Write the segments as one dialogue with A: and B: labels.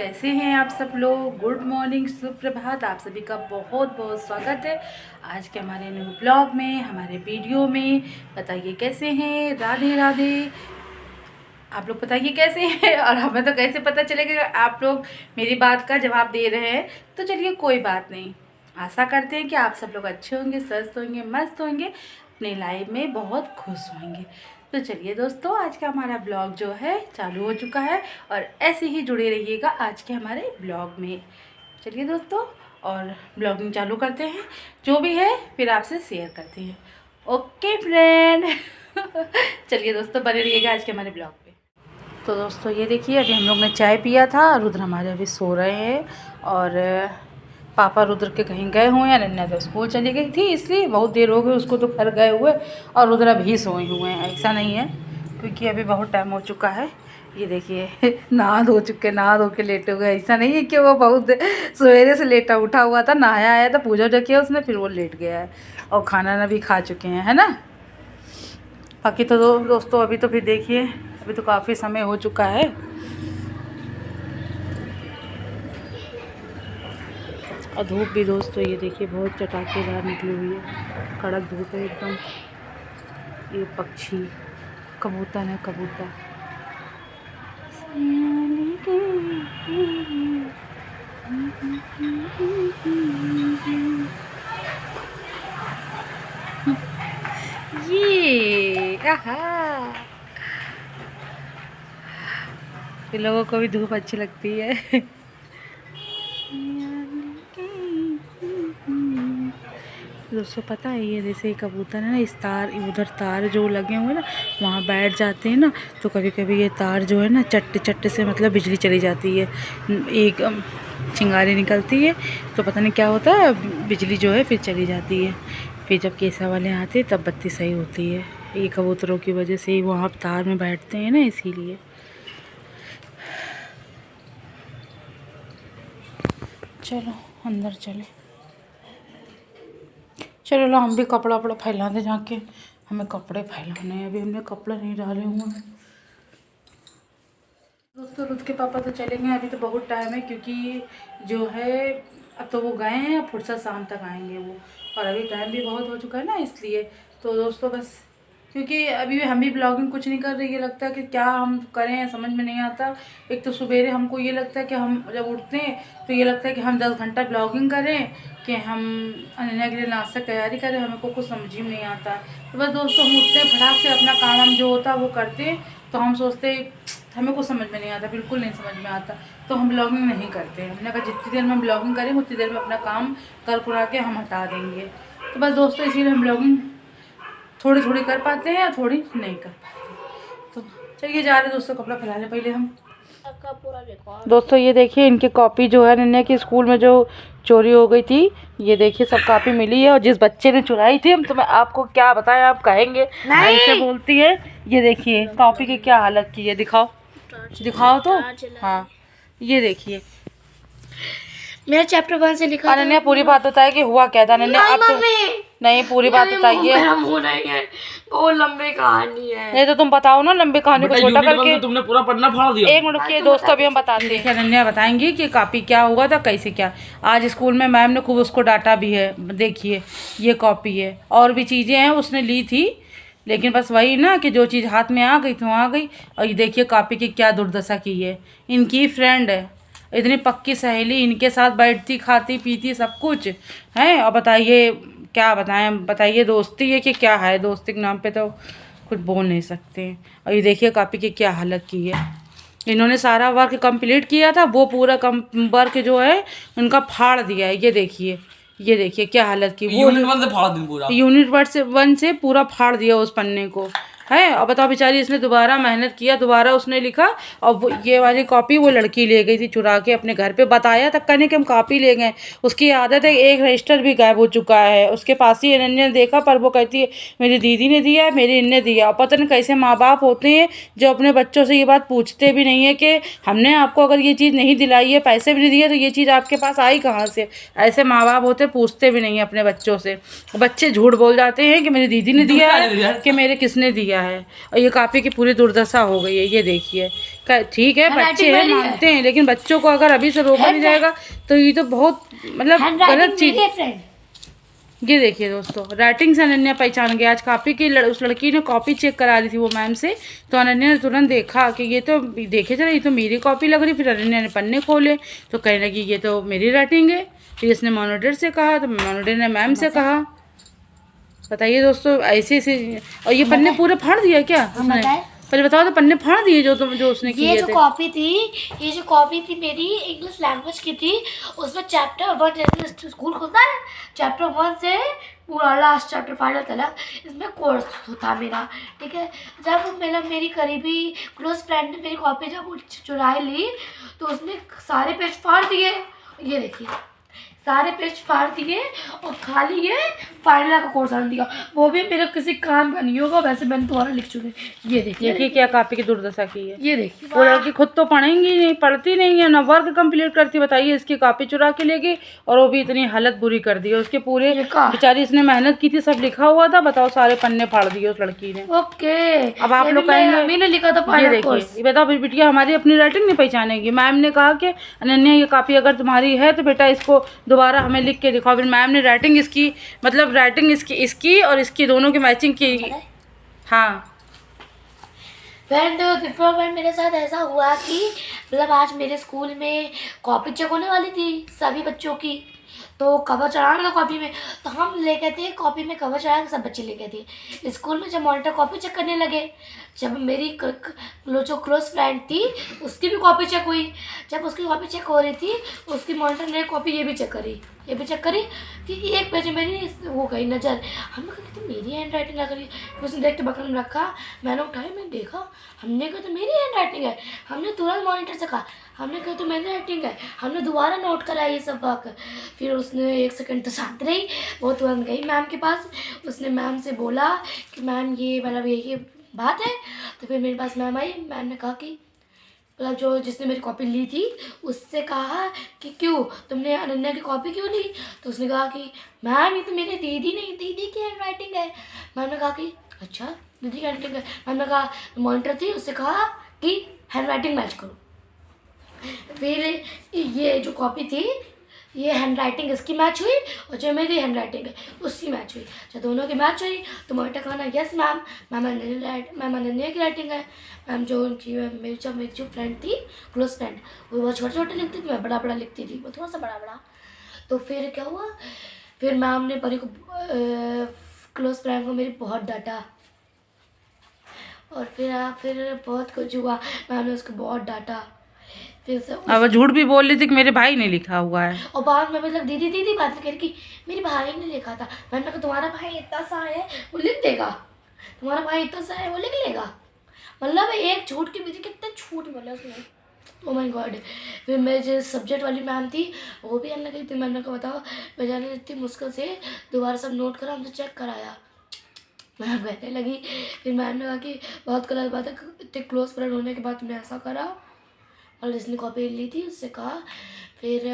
A: कैसे हैं आप सब लोग। गुड मॉर्निंग, सुप्रभात। आप सभी का बहुत बहुत स्वागत है आज के हमारे न्यू ब्लॉग में, हमारे वीडियो में। बताइए कैसे हैं। राधे राधे। आप लोग बताइए कैसे हैं और हमें तो कैसे पता चलेगा आप लोग मेरी बात का जवाब दे रहे हैं। तो चलिए कोई बात नहीं, आशा करते हैं कि आप सब लोग अच्छे होंगे, स्वस्थ होंगे, मस्त होंगे, अपनी लाइफ में बहुत खुश होंगे। तो चलिए दोस्तों, आज का हमारा ब्लॉग जो है चालू हो चुका है और ऐसे ही जुड़े रहिएगा आज के हमारे ब्लॉग में। चलिए दोस्तों, और ब्लॉगिंग चालू करते हैं। जो भी है फिर आपसे शेयर करते हैं। Okay friend. चलिए दोस्तों, बने रहिएगा आज के हमारे ब्लॉग पे। तो दोस्तों ये देखिए, अभी हम लोग ने चाय पिया था। रुद्र हमारे अभी सो रहे हैं और पापा रुद्र के कहीं गए हुए हैं। अनन्या तो स्कूल चली गई थी, इसलिए बहुत देर हो गई उसको तो घर गए हुए, और रुद्र अभी सोए हुए हैं। ऐसा नहीं है क्योंकि अभी बहुत टाइम हो चुका है। ये देखिए नहा धो के लेटे हुए। ऐसा नहीं है कि वो बहुत सवेरे से लेटा उठा हुआ था, नहाया आया था, पूजा जो किया उसने, फिर वो लेट गया है। और खाना ना भी खा चुके हैं, है ना। बाकी तो दोस्तों अभी तो फिर देखिए, अभी तो काफ़ी समय हो चुका है। और धूप भी दोस्तों ये देखिए बहुत चटाकेदार निकली हुई है, कड़क धूप है एकदम। ये पक्षी कबूतर है, कबूतर। ये आहा, इन लोगों को भी धूप अच्छी लगती है। दोस्तों पता है, ये जैसे कबूतर है ना, इस तार उधर तार जो लगे हुए हैं ना, वहाँ बैठ जाते हैं ना, तो कभी कभी ये तार जो है ना चट्टे चट्टे से मतलब बिजली चली जाती है, एक चिंगारी निकलती है, तो पता नहीं क्या होता है, बिजली जो है फिर चली जाती है। फिर जब केसा वाले आते हैं तब बत्ती सही होती है। ये कबूतरों की वजह से ही वहाँ तार में बैठते हैं ना, इसीलिए। चलो अंदर चले, चलो लो हम भी कपड़ा वपड़ा फैला दे जाके। हमें कपड़े फैलाने हैं, अभी हमने कपड़े नहीं डाले हुए हैं। दोस्तों रुद्र के पापा तो चले गए, अभी तो बहुत टाइम है, क्योंकि जो है अब तो वो गए हैं, फुर्सत शाम तक आएंगे वो, और अभी टाइम भी बहुत हो चुका है ना, इसलिए। तो दोस्तों बस, क्योंकि अभी हम भी ब्लॉगिंग कुछ नहीं कर रहे, ये लगता है कि क्या हम करें, समझ में नहीं आता। एक तो सवेरे हमको ये लगता है कि हम जब उठते हैं तो ये लगता है कि हम 10 घंटा ब्लॉगिंग करें, कि हम अनन्या के लिए नाश्ता तैयारी करें, हमें को कुछ समझ ही नहीं आता। तो बस दोस्तों हम उठते हैं फटाक से, अपना काम हम जो होता है वो करते हैं, तो हम सोचते हैं हमें कुछ समझ में नहीं आता, बिल्कुल नहीं समझ में आता, तो हम ब्लॉगिंग नहीं करते। हमने कहा जितनी देर में हम ब्लॉगिंग करेंगे उतनी देर में अपना काम कर कुरा के हम हटा देंगे। तो बस दोस्तों इसीलिए हम ब्लॉगिंग थोड़ी थोड़ी कर पाते हैं या थोड़ी नहीं कर पाते। तो चलिए जा रहे दोस्तों, कपड़ा फैला लें पहले हम। दोस्तों ये देखिए, इनकी कॉपी जो है नन्या की स्कूल में जो चोरी हो गई थी, ये देखिए सब कॉपी मिली है। और जिस बच्चे ने चुराई थी, हम तो मैं आपको क्या बताएं, आप कहेंगे ऐसे बोलती है। ये देखिए कॉपी की क्या हालत की है, दिखाओ दिखाओ तो। हाँ ये देखिए,
B: मेरा चैप्टर 1 से लिखा था।
A: अनन्या पूरी बात बताए कि हुआ क्या था। अनन्या आप तो नहीं, पूरी बात बताइए।
B: वो लंबी कहानी है।
A: नहीं तो तुम बताओ ना लंबी कहानी को छोटा करके।
C: तुमने पूरा पन्ना फाड़ दिया।
A: एक मिनट रुकिए दोस्तों, अभी हम बताते हैं। अनन्या बताएंगी कि कॉपी क्या हुआ था, कैसे क्या। आज स्कूल में मैम ने खूब उसको डांटा भी है। देखिए ये कॉपी है, और भी चीज़ें हैं उसने ली थी, लेकिन बस वही ना कि जो चीज़ हाथ में आ गई तो आ गई। और ये देखिए कॉपी की क्या दुर्दशा की है। इनकी फ्रेंड है, इतनी पक्की सहेली, इनके साथ बैठती, खाती पीती सब कुछ है। और बताइए क्या बताएं, बताइए दोस्ती है कि क्या है। दोस्ती के नाम पे तो कुछ बोल नहीं सकते। और ये देखिए कॉपी की क्या हालत की है। इन्होंने सारा वर्क कंप्लीट किया था, वो पूरा वर्क जो है उनका फाड़ दिया है। ये देखिए क्या हालत की। वो
C: यूनिट 1 से फाड़ दिया पूरा,
A: यूनिट 1 से पूरा फाड़ दिया उस पन्ने को है। और बताओ बेचारी, इसने दोबारा मेहनत किया, दोबारा उसने लिखा, और वो ये वाली कॉपी वो लड़की ले गई थी चुरा के अपने घर पे। बताया तक कहने कि हम कॉपी ले गए। उसकी आदत है, एक रजिस्टर भी गायब हो चुका है उसके पास ही। अनन्या ने देखा, पर वो कहती है मेरी दीदी ने दिया है, मेरी इनने दिया। और पता नहीं कैसे माँ बाप होते हैं जो अपने बच्चों से ये बात पूछते भी नहीं है कि हमने आपको अगर ये चीज़ नहीं दिलाई है, पैसे भी नहीं दिए, तो ये चीज़ आपके पास आई कहाँ से। ऐसे माँ बाप होते, पूछते भी नहीं है अपने बच्चों से। बच्चे झूठ बोल जाते हैं कि मेरी दीदी ने दिया है, कि मेरे किसने दिया किया है। और ये कॉपी की पूरी दुर्दशा हो गई है, ये देखिए। ठीक है बच्चे हैं मानते हैं, लेकिन बच्चों को अगर अभी से रोका नहीं जाएगा तो ये तो बहुत मतलब गलत चीज़। ये देखिए दोस्तों, राइटिंग से अनन्या पहचान गया। आज कॉपी की उस लड़की ने कॉपी चेक करा रही थी वो मैम से, तो अनन्या ने तुरंत देखा कि ये तो देखे जरा, ये तो मेरी कॉपी लग रही। फिर अनन्या ने पन्ने खोले तो कहने लगी ये तो मेरी राइटिंग है। फिर इसने मॉनिटर से कहा तो मॉनिटर ने मैम से कहा। बताइए दोस्तों, ऐसे ऐसे। और ये पन्ने पूरे फाड़ दिया क्या उसने? पहले बताओ तो, पन्ने फाड़ दिए जो उसने किए थे।
B: ये जो कॉपी थी मेरी इंग्लिश लैंग्वेज की थी, उसमें चैप्टर 1 स्कूल खुलता है, चैप्टर 1 से पूरा लास्ट चैप्टर फाइनल तक इसमें कोर्स था मेरा, ठीक है। जब मेरी करीबी क्लोज फ्रेंड ने मेरी कॉपी जब चुराई ली तो उसने सारे पेज फाड़ दिए। ये देखिए, सारे पेज फाड़ दिए और खाली ये फाइनल का कोर्स आने दिया, वो भी मेरा किसी काम का नहीं होगा, वैसे मैंने तुम्हारा लिख चुके। ये देखिए
A: क्या कॉपी की दुर्दशा की है।
B: ये देखिए,
A: वो लड़की खुद तो पढ़ेंगी नहीं, पढ़ती नहीं है ना, वर्क कंप्लीट करती। बताइए, इसकी कॉपी चुरा के ले गई और वो भी इतनी हालत बुरी कर दी है उसके पूरे। बेचारी इसने मेहनत की थी, सब लिखा हुआ था, बताओ सारे पन्ने फाड़ दिए उस लड़की ने।
B: ओके,
A: अब आप लोग कहेंगे
B: मैंने लिखा था।
A: ये देखिए, ये बताओ बिटिया हमारी अपनी राइटिंग नहीं पहचानेगी। मैम ने कहा कि अनन्या ये कॉपी अगर तुम्हारी है तो बेटा इसको दोबारा हमें लिख के दिखाओ। फिर मैम ने राइटिंग इसकी मतलब राइटिंग इसकी और इसकी दोनों की मैचिंग की। हाँ
B: फ्रेंड, मेरे साथ ऐसा हुआ कि मतलब आज मेरे स्कूल में कॉपी चेक होने वाली थी सभी बच्चों की, तो कवर चढ़ाना था कॉपी में, तो हम ले गए थे कॉपी में कवर चढ़ा के, सब बच्चे ले गए थे स्कूल में। जब मॉनिटर कॉपी चेक करने लगे, जब मेरी जो क्लोज फ्रेंड थी उसकी भी कॉपी चेक हुई। जब उसकी कॉपी चेक हो रही थी, उसकी मॉनिटर ने कॉपी ये भी चेक करी कि एक पेज मेरी वो गई नज़र। हमने कहा कि तो मेरी हैंड राइटिंग लग रही है। फिर उसने देख के बगल में रखा, मैंने उठाया, मैंने देखा, हमने कहा तो मेरी हैंड राइटिंग है। हमने तुरंत मॉनिटर से कहा, हमने कहा तो मेरी राइटिंग है। हमने दोबारा नोट करा ये सब वर्क। फिर उसने 1 सेकंड तो शांत रही, वो तुरंत गई मैम के पास। उसने मैम से बोला कि मैम ये मतलब ये बात है। तो फिर मेरे पास मैम आई, मैम ने कहा कि मतलब जो जिसने मेरी कॉपी ली थी उससे कहा कि क्यों तुमने अनन्या की कॉपी क्यों ली? तो उसने कहा कि मैम ये तो मेरी दीदी की हैंड राइटिंग है। मैम ने कहा कि अच्छा दीदी की हैंड राइटिंग है। मैम ने कहा मॉनिटर थी, उससे कहा कि हैंड राइटिंग मैच करो। फिर ये जो कॉपी थी, ये हैंड राइटिंग इसकी मैच हुई और जो मेरी हैंड राइटिंग है उसकी मैच हुई। जब दोनों की मैच हुई तो मॉनिटर कहना यस मैम, मैम अनन्या की राइटिंग है। मैम जो उनकी मेरी जो फ्रेंड थी क्लोज फ्रेंड, वो बहुत छोटे लिखती थी, मैं बड़ा लिखती थी, वो थोड़ा सा बड़ा। तो फिर क्या हुआ, फिर मैम ने परी को क्लोज फ्रेंड को मेरी बहुत डांटा और फिर बहुत कुछ हुआ, मैम ने उसको बहुत डांटा।
A: अब झूठ भी बोल रही थी कि मेरे भाई ने लिखा हुआ है,
B: और बाद में मतलब दीदी बात कह रही कि मेरे भाई ने लिखा था। मैंने कहा तुम्हारा भाई इतना सा है वो लिख देगा, तुम्हारा भाई इतना सा है वो लिख लेगा। मतलब एक झूठ के पीछे कितना झूठ बोला उसने, ओ माय गॉड। फिर मेरी जो सब्जेक्ट वाली मैम थी वो भी आने लगी थी। मैंने कहा बताओ, बेचारे इतनी मुश्किल से दोबारा सब नोट करा, हमसे चेक कराया। मैम कहने लगी, फिर मैम ने कहा कि बहुत गलत बात है, इतने क्लोज फ्रेंड होने के बाद तुमने ऐसा करा। और जिसने कॉपी ली थी उससे कहा, फिर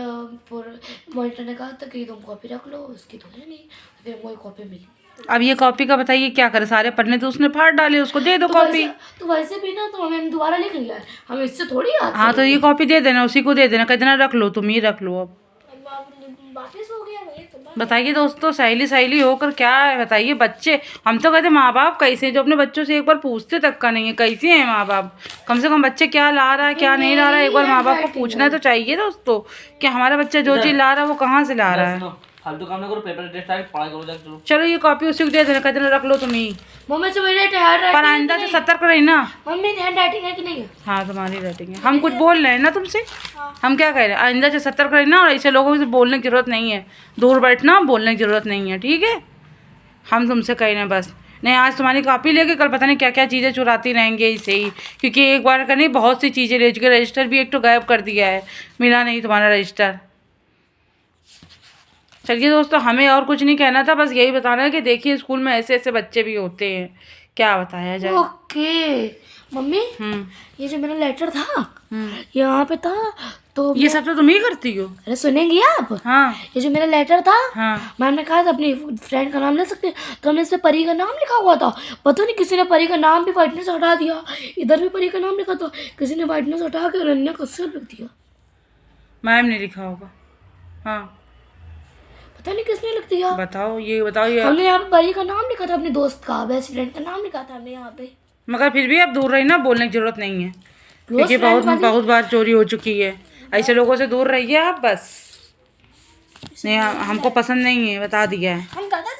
B: मॉनिटर ने कहा था कि तुम कॉपी रख लो, उसकी तो है नहीं। फिर वही कॉपी मिली।
A: अब ये कॉपी का बताइए क्या करे, सारे पन्ने तो उसने फाड़ डाले, उसको दे दो कॉपी।
B: तो वैसे भी ना, तो हमें दोबारा लिख लिया है, हम इससे थोड़ी आते।
A: हाँ तो ये कॉपी दे देना, उसी को दे देना, कितना रख लो, तुम ही रख लो। अब
B: वापस हो गया वही तो।
A: बताइए दोस्तों, सहेली होकर क्या है बताइए। बच्चे, हम तो कहते माँ बाप कैसे, जो अपने बच्चों से एक बार पूछते तक का नहीं है कैसे हैं माँ बाप। कम से कम बच्चे क्या ला रहा है क्या नहीं ला रहा है, एक बार माँ बाप को पूछना तो चाहिए दोस्तों कि हमारा बच्चा जो चीज़ ला रहा है वो कहाँ से ला रहा है।
C: फालतू काम ना करो, पेपर टेस्ट आके पढ़ाई करो जाके। चलो
A: चलो ये कॉपी उसी को दे देना, कितना रख लो तुम ही।
B: मम्मी से मेरी हैंड
A: पर आइंदा से सतर्क रही ना।
B: मम्मी हैंड राइटिंग है कि नहीं?
A: हाँ तुम्हारी राइटिंग है, हम कुछ बोल रहे हैं ना तुमसे। हम क्या कह रहे हैं, आइंदा से सतर्क रहना और ऐसे लोगों से बोलने की जरूरत नहीं है, दूर बैठना, बोलने की जरूरत नहीं है, ठीक है। हम तुमसे कह रहे हैं बस, नहीं आज तुम्हारी कॉपी लेके कल पता नहीं क्या क्या चीज़ें चुराती रहेंगे इसे ही, क्योंकि एक बार का नहीं बहुत सी चीज़ें ले चुके। रजिस्टर भी एक तो गायब कर दिया है, मिला नहीं तुम्हारा रजिस्टर। चलिए दोस्तों, हमें और कुछ नहीं कहना था, बस यही बताना है कि देखिए स्कूल में ऐसे ऐसे बच्चे भी होते हैं, क्या बताया जाए।
B: ओके मम्मी ये जो मेरा लेटर था यहाँ पे था तो
A: ये सब तो तुम ही करती हो।
B: अरे सुनेंगी आप?
A: हाँ
B: ये जो मेरा लेटर था
A: हाँ।
B: मैम ने कहा था अपनी फ्रेंड का नाम ले सकते हैं, तो हमने इसमें परी का नाम लिखा हुआ था। पता नहीं किसी ने परी का नाम भी वाइटनेस हटा दिया, इधर भी परी का नाम लिखा था, किसी ने वाइटनेस हटा के अनन्या कश्यप लिख दिया।
A: मैम ने लिखा होगा। हाँ
B: पता नहीं किसने लिख दिया।
A: बताओ ये
B: हमने यहाँ पे परी का नाम लिखा था, अपने दोस्त का बेस्ट फ्रेंड का नाम लिखा था हमने यहाँ पे।
A: मगर फिर भी अब दूर रही ना, बोलने की जरूरत नहीं है क्योंकि बहुत बार चोरी हो चुकी है। ऐसे लोगों से दूर रहिए आप बस। नहीं हमको पसंद नहीं है, बता दिया है।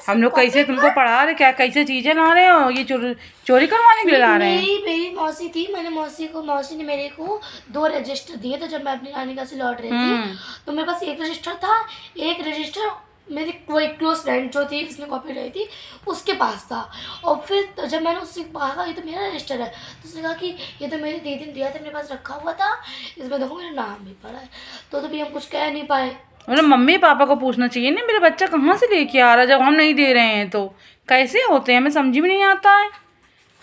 A: हम लोग कैसे तुमको पढ़ा रहे, क्या कैसे चीजें ला रहे हो, ये चोरी करवाने के लिए ला रहे हैं।
B: मेरी मौसी थी, मैंने मौसी ने मेरे को 2 रजिस्टर दिए थे जब मैं अपनी नानी का से लौट रही थी। तो मेरे पास 1 रजिस्टर था, 1 रजिस्टर मेरी कोई क्लोज फ्रेंड जो थी जिसने कॉपी लाई थी उसके पास था। और फिर तो जब मैंने उससे कहा ये तो मेरा रजिस्टर है, तो उसने कहा कि ये तो मेरी दीदी ने दिया था, मेरे पास रखा हुआ था, इसमें देखो मेरा नाम भी पड़ा है। तो तभी हम कुछ कह नहीं पाए।
A: मतलब मम्मी पापा को पूछना चाहिए ना, मेरा बच्चा कहाँ से लेके आ रहा है, जब हम नहीं दे रहे हैं तो कैसे होते हैं, हमें समझ में नहीं आता है।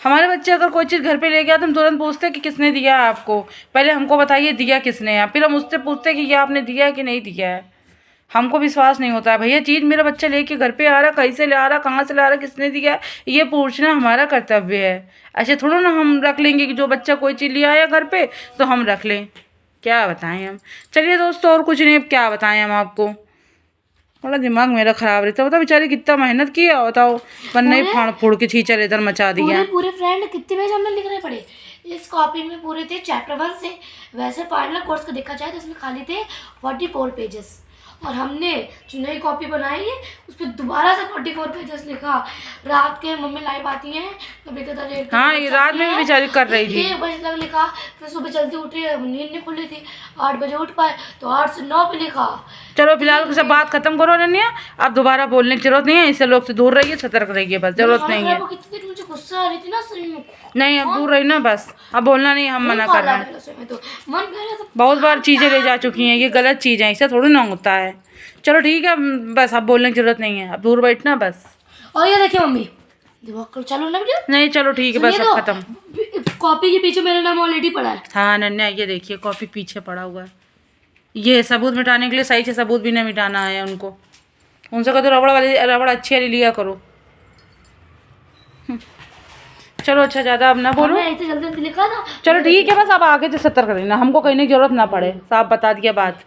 A: हमारे बच्चे अगर कोई चीज़ घर पे लेके आते हम तुरंत पूछते हैं कि किसने दिया है आपको, पहले हमको बताइए दिया किसने है, फिर हम उससे पूछते हैं कि ये आपने दिया है कि नहीं दिया है। हमको विश्वास नहीं होता है भैया, चीज़ मेरा बच्चा लेके घर पे आ रहा, कैसे ले आ रहा, कहाँ से ला रहा, किसने दिया है, ये पूछना हमारा कर्तव्य है। ऐसे थोड़ा ना हम रख लेंगे कि जो बच्चा कोई चीज़ ले आया घर पे तो हम रख लें। क्या बताएं हम। चलिए दोस्तों और कुछ नहीं, अब क्या बताएं हम आपको, बड़ा दिमाग मेरा ख़राब रहता है। बताओ बेचारी कितना मेहनत किया, बताओ वरना ही फाड़ फोड़ के छींचा इधर मचा दिया।
B: पूरे फ्रेंड कितने पेज हमने लिखने पड़े इस कॉपी में, पूरे थे चैप्टर 1 से। वैसे पार्लर कोर्स का देखा जाए तो इसमें खाली थे 44 पेजेस, और हमने जो नई कॉपी बनाई है उस पर दोबारा से 44 पेजेस लिखा। रात के मम्मी लाइव आती हैं कभी कभी।
A: हाँ ये रात में भी बेचारी कर रही थी।
B: 1 बजे तक लिखा, फिर सुबह जल्दी उठी, नींद नहीं खुली थी, 8 बजे उठ पाए तो 8 से 9 पे लिखा।
A: चलो फिलहाल सब बात खत्म करो अनन्या, अब दोबारा बोलने की जरूरत नहीं है, इससे लोग से दूर रहिए, सतर्क रहिए, बस जरूरत नहीं है।
B: कितनी देर मुझे गुस्सा आ रही थी ना सही में।
A: नहीं अब दूर रही ना बस, अब बोलना नहीं, हम मना कर रहे हैं।
B: तो मन कह रहा था
A: बहुत बार चीज़ें ले जा चुकी हैं, ये गलत चीज़ है, इससे थोड़ी ना होता है। चलो ठीक है बस, अब बोलने की जरूरत नहीं है, अब दूर बैठना बस।
B: और ये देखिए मम्मी दिमाग चलो ना वीडियो।
A: नहीं चलो ठीक है बस, अब खत्म।
B: कॉपी के पीछे मेरा नाम ऑलरेडी पड़ा है।
A: हाँ अनन्या ये देखिए कॉपी पीछे पड़ा हुआ है, ये सबूत मिटाने के लिए, सही से सबूत भी नहीं मिटाना है उनको, उनसे कहते रबड़ अच्छी वाली लिया करो। चलो अच्छा ज़्यादा अब ना बोलो,
B: ऐसे जल्दी जल्दी लिखा था।
A: चलो ठीक है बस, अब आगे से सतर्क रहना, हमको कहने की जरूरत ना पड़े, साफ बता दिया बात।